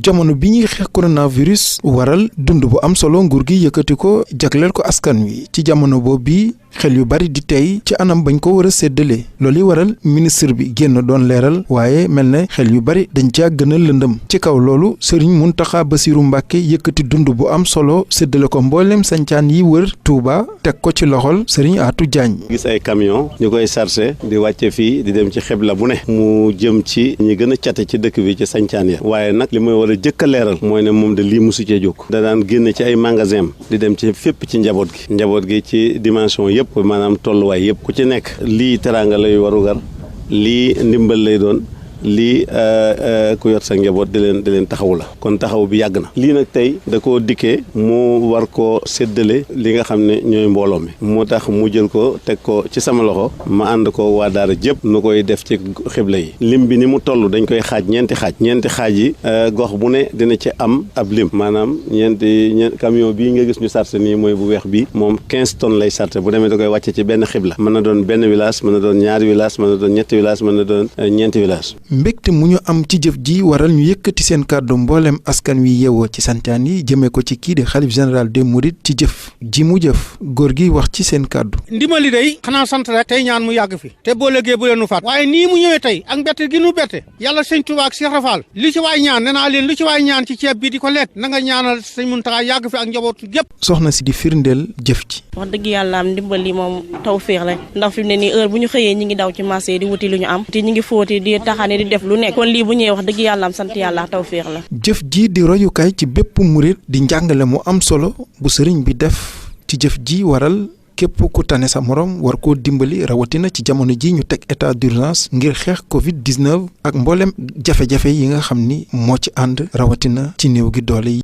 jamono bi ñuy xeex coronavirus waral dund bu am solo nguur gi yëkkati ko jagleel ko askan wi ci jamono boobu bi xel yu bari di tey ci anam bañ ko war a séddale loolu yi waral ministre bi génn doon leeral waaye mel ne xel yu bari dañ caa gën a lëndëm ci kaw loolu Serigne Mountakha Bassirou Mbacké yëkkati dund bu am solo séddale ko mboolem sancaan yi wër Touba teg ko ci loxol Serigne Atou Diagne. gis ay camion ñu koy chargé di wàcce fii di dem ci xibla bu ne mu jëm ci ñi gën a cate ci dëkk bi ci sancaan ya waaye nag li may war a jëkk a leeral mooy ne moom de lii musu cee jóg da daan génn ci ay magasin di dem ci fépp ci njaboot gi ci dimension yëpp maanaam tolluwaay yëpp ku ci nekk lii teraanga lay warugar lii ndimbal lay doon lii ku yor sa njaboot di leen taxaw la kon taxaw bi yàgg na lii nag tey da koo dikkee mu war koo séddale li nga xam ne ñooy mbooloo mi moo tax mu jël ko teg ko ci sama loxo ma ànd ko waa daara jëpp nu koy def ci xibla yi lim bi ni mu toll dañ koy xaaj ñeenti xaaj yi gox bu ne dina ci am ab lim maanaam ñeenti camion bii nga gis ñu sarse nii mooy bu weex bi moom 15 tonnes lay sarse bu demee da koy wàcce ci benn xibla mën na doon benn village mën na doon ñaari village mën na doon ñetti village mën na doon ñeenti village. mbégte mu ñu am ci jëf ji waral ñu yëkkati seen kàddu mboolem askan wi yeewoo ci santaan yi jëmee ko ci kii di xalif général des mourides ci jëf ji mu jëf góor gi wax ci seen kàddu. ndimbali day xanaa sant rek tey ñaan mu yàgg fi te boo lëggee bu leen nu faat waaye nii mu ñëwee tey ak mbette gi nu bette yàlla sëñ Tuubaa ak Cheikh Rafal li ci waay ñaan nee naa leen lu ci waay ñaan ci ceeb bi di ko lekk na nga ñaanal sëñ Muntaxa yàgg fi ak njabootu gépp. soxna si di firndeel jëf ji. wax dëgg yàlla am ndimbali moom tawfeex la ndax fi mu ne nii heure bu ñu xëyee ñi ngi daw ci marché di wuti lu ñu am te ñi ngi fóoti di taxane di def lu nekk kon lii bu ñëwee wax dëgg yàlla am sant yàlla tawfeex la. jëf ji di royukaay ci bépp murit di njàngale mu am solo bu sëriñ bi def ci jëf ji waral képp ku tane sa morom war koo dimbali rawatina ci jamono ji ñu teg état d'urgence ngir xeex Covid-19 ak mboolem jafe-jafe yi nga xam ni moo ci ànd rawatina ci néew gi doole yi.